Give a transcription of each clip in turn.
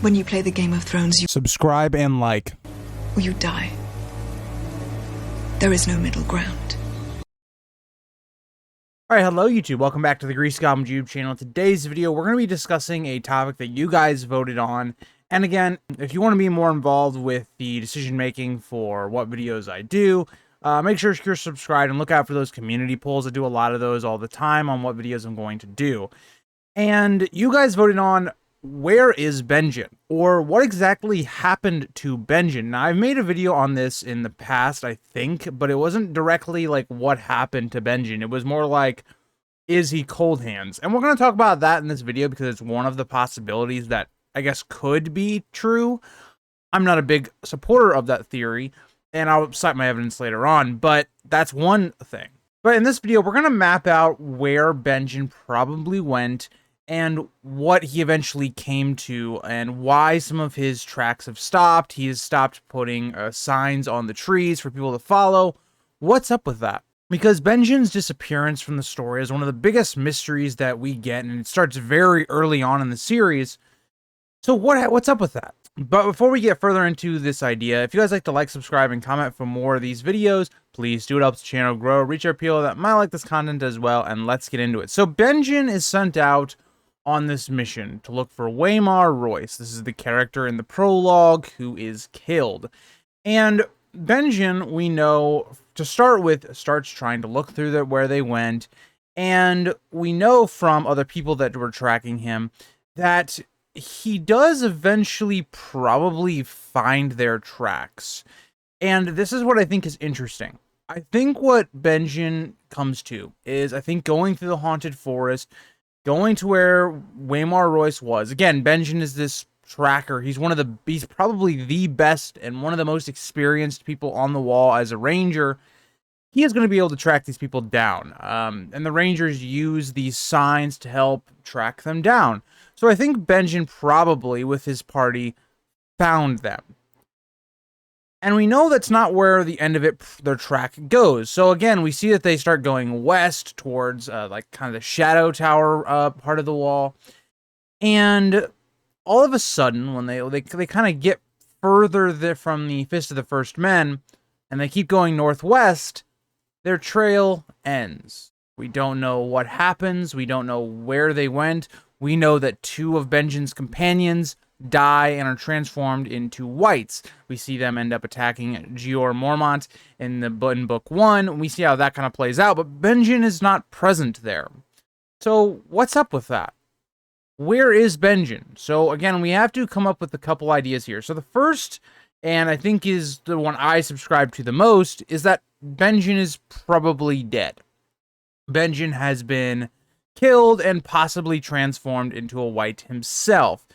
When you play the Game of Thrones, you Subscribe and like. or you die. There is no middle ground. Alright, hello YouTube, welcome back to the Grease Goblin YouTube channel. In today's video, we're going to be discussing a topic that you guys voted on. And again, if you want to be more involved with the decision making for what videos I do, make sure you're subscribed and look out for those community polls. I do a lot of those all the time on what videos I'm going to do. And you guys voted on, where is Benjen? Or what exactly happened to Benjen? Now, I've made a video on this in the past, I think, but it wasn't directly like what happened to Benjen. It was more like, is he Coldhands? And we're going to talk about that in this video because it's one of the possibilities that I guess could be true. I'm not a big supporter of that theory, and I'll cite my evidence later on, but that's one thing. But in this video, we're going to map out where Benjen probably went and what he eventually came to, and why some of his tracks have stopped. He has stopped putting signs on the trees for people to follow. What's up with that? Because Benjen's disappearance from the story is one of the biggest mysteries that we get, and it starts very early on in the series. So what's up with that? But before we get further into this idea, if you guys like to like, subscribe, and comment for more of these videos, please do. It helps the channel grow, reach our people that might like this content as well, and let's get into it. So Benjen is sent out on this mission to look for Waymar Royce. This is the character in the prologue who is killed. And Benjen, we know, to start with, starts trying to look through where they went. And we know from other people that were tracking him that he does eventually probably find their tracks. And this is what I think is interesting. I think what Benjen comes to is, I think, going through the haunted forest, going to where Waymar Royce was. Again, Benjen is this tracker. He's probably the best and one of the most experienced people on the wall as a ranger. He is going to be able to track these people down. And the rangers use these signs to help track them down. So I think Benjen probably, with his party, found them. And we know that's not where the end of their track goes. So again, we see that they start going west towards like kind of the shadow tower part of the wall. And all of a sudden, when they kind of get further from the Fist of the First Men, and they keep going northwest, their trail ends. We don't know what happens. We don't know where they went. We know that two of Benjen's companions die and are transformed into whites. We see them end up attacking Jeor Mormont in book 1. We see how that kind of plays out, but Benjen is not present there. So what's up with that? Where is Benjen? So again, we have to come up with a couple ideas here. So the first, and I think is the one I subscribe to the most, is that Benjen is probably dead. Benjen has been killed and possibly transformed into a white himself.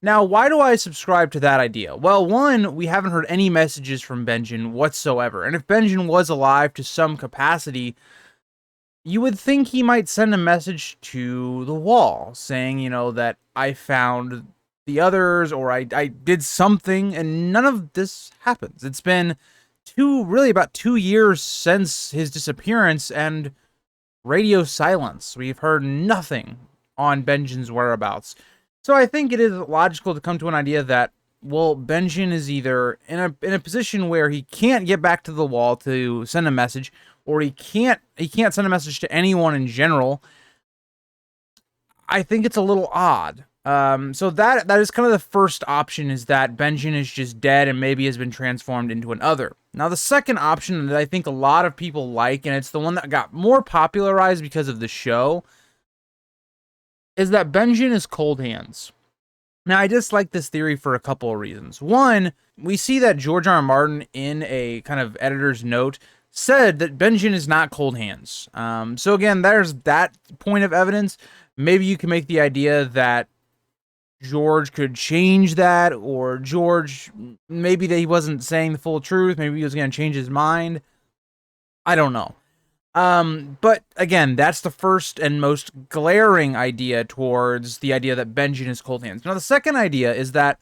Now, why do I subscribe to that idea? Well, one, we haven't heard any messages from Benjen whatsoever. And if Benjen was alive to some capacity, you would think he might send a message to the wall saying, you know, that I found the others, or I did something, and none of this happens. It's been about 2 years since his disappearance, and radio silence. We've heard nothing on Benjen's whereabouts. So I think it is logical to come to an idea that, well, Benjen is either in a position where he can't get back to the wall to send a message, or he can't send a message to anyone in general. I think it's a little odd. So that is kind of the first option, is that Benjen is just dead and maybe has been transformed into another. Now, the second option that I think a lot of people like, and it's the one that got more popularized because of the show, is that Benjen is Coldhands. Now, I dislike this theory for a couple of reasons. One, we see that George R. R. Martin, in a kind of editor's note, said that Benjen is not Coldhands. So again, there's that point of evidence. Maybe you can make the idea that George could change that, or George, maybe that he wasn't saying the full truth. Maybe he was going to change his mind. I don't know. But again, that's the first and most glaring idea towards the idea that Benjen is Coldhands. Now, the second idea is that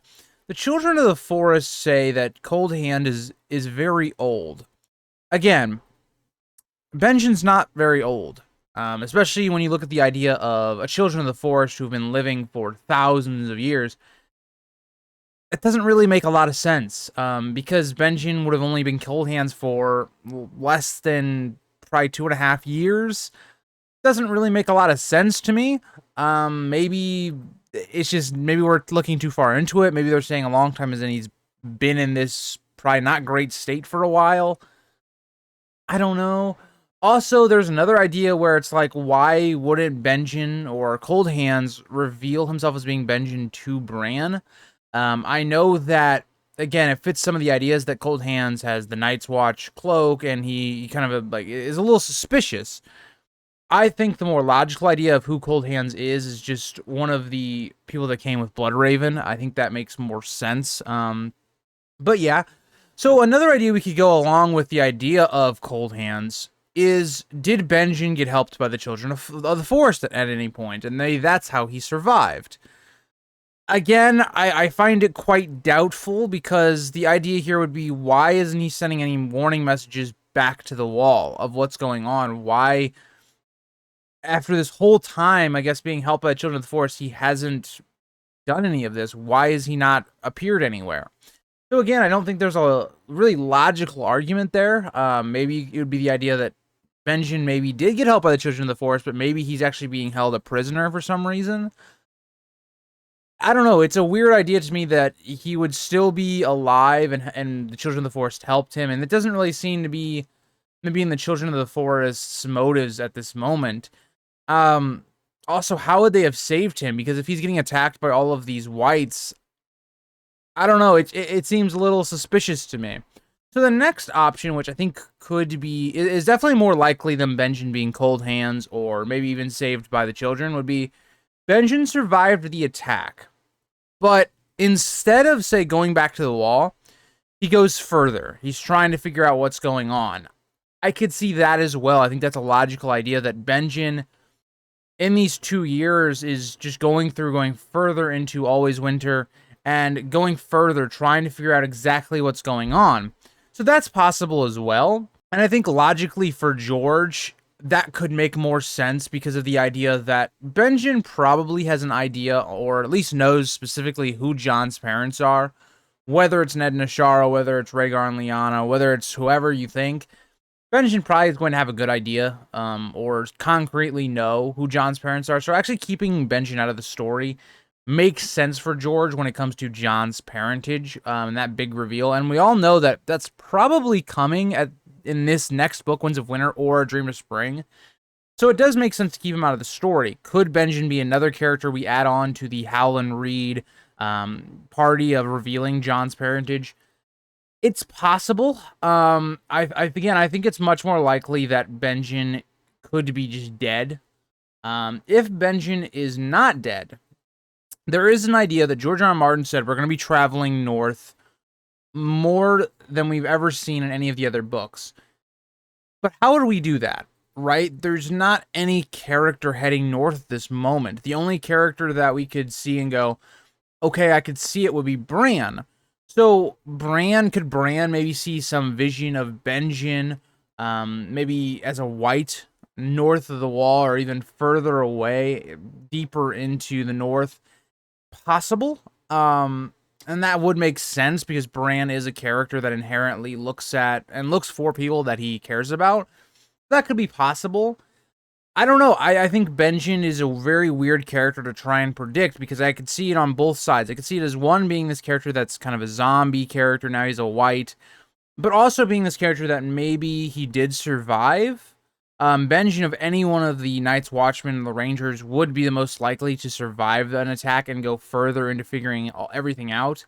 the children of the forest say that Coldhand is very old. Again, Benjen's not very old. Especially when you look at the idea of a children of the forest who've been living for thousands of years. it doesn't really make a lot of sense, because Benjen would have only been Coldhands for less than probably 2.5 years. Doesn't really make a lot of sense to me. Maybe it's just, maybe we're looking too far into it. Maybe they're saying a long time as in he's been in this probably not great state for a while. I don't know. Also, there's another idea where it's like, why wouldn't Benjen or Coldhands reveal himself as being Benjen to Bran? I know that, again, it fits some of the ideas that Coldhands has the Night's Watch cloak, and he kind of like is a little suspicious. I think the more logical idea of who Coldhands is just one of the people that came with Bloodraven. I think that makes more sense. But yeah. So another idea we could go along with the idea of Coldhands is, did Benjen get helped by the Children of the Forest at any point? And that's how he survived. Again, I find it quite doubtful, because the idea here would be, why isn't he sending any warning messages back to the Wall of what's going on? Why, after this whole time, I guess, being helped by the Children of the Forest, he hasn't done any of this? Why is he not appeared anywhere? So again, I don't think there's a really logical argument there. Maybe it would be the idea that Benjen maybe did get helped by the Children of the Forest, but maybe he's actually being held a prisoner for some reason. I don't know. It's a weird idea to me that he would still be alive and the Children of the Forest helped him, and it doesn't really seem to be in the Children of the Forest's motives at this moment. Also, how would they have saved him? Because if he's getting attacked by all of these whites, I don't know. It seems a little suspicious to me. So the next option, which I think could be, is definitely more likely than Benjen being Coldhands or maybe even saved by the children, would be Benjen survived the attack, but instead of, say, going back to the Wall, he goes further. He's trying to figure out what's going on. I could see that as well. I think that's a logical idea, that Benjen, in these 2 years, is just going further into Always Winter and going further, trying to figure out exactly what's going on. So that's possible as well. And I think logically for George, that could make more sense because of the idea that Benjen probably has an idea, or at least knows specifically who Jon's parents are. Whether it's Ned and Ashara, whether it's Rhaegar and Lyanna, whether it's whoever you think, Benjen probably is going to have a good idea, or concretely know who Jon's parents are. So actually keeping Benjen out of the story makes sense for George when it comes to Jon's parentage, and that big reveal. And we all know that that's probably coming in this next book, Winds of Winter or Dream of Spring. So it does make sense to keep him out of the story. Could Benjen be another character we add on to the Howland Reed party of revealing Jon's parentage? It's possible. Again, I think it's much more likely that Benjen could be just dead. If Benjen is not dead, there is an idea that George R. R. Martin said we're going to be traveling north more than we've ever seen in any of the other books. But how would we do that, right? There's not any character heading north at this moment. The only character that we could see and go, okay, I could see it, would be Bran. So could Bran maybe see some vision of Benjen, maybe as a white north of the Wall, or even further away, deeper into the north? Possible. And that would make sense because Bran is a character that inherently looks at and looks for people that he cares about. That could be possible. I don't know. I think Benjen is a very weird character to try and predict, because I could see it on both sides. I could see it as one being this character that's kind of a zombie character, now he's a white, but also being this character that maybe he did survive. Benjen, of any one of the Night's Watchmen and the Rangers, would be the most likely to survive an attack and go further into figuring everything out.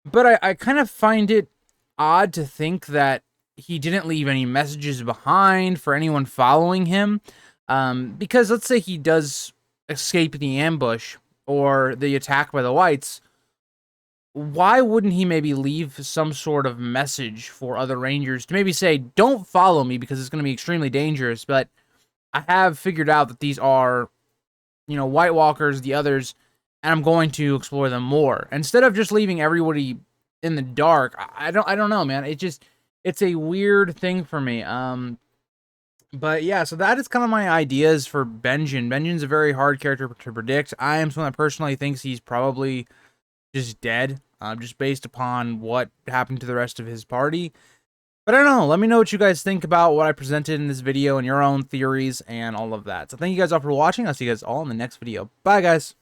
But I kind of find it odd to think that he didn't leave any messages behind for anyone following him. Because let's say he does escape the ambush or the attack by the whites, why wouldn't he maybe leave some sort of message for other Rangers to maybe say, don't follow me because it's going to be extremely dangerous, but I have figured out that these are, White Walkers, the others, and I'm going to explore them more. Instead of just leaving everybody in the dark, I don't know, man. It's a weird thing for me. But yeah, so that is kind of my ideas for Benjen. Benjen's a very hard character to predict. I am someone that personally thinks he's probably just dead. just based upon what happened to the rest of his party. But I don't know, let me know what you guys think about what I presented in this video and your own theories and all of that. So thank you guys all for watching. I'll see you guys all in the next video. Bye, guys.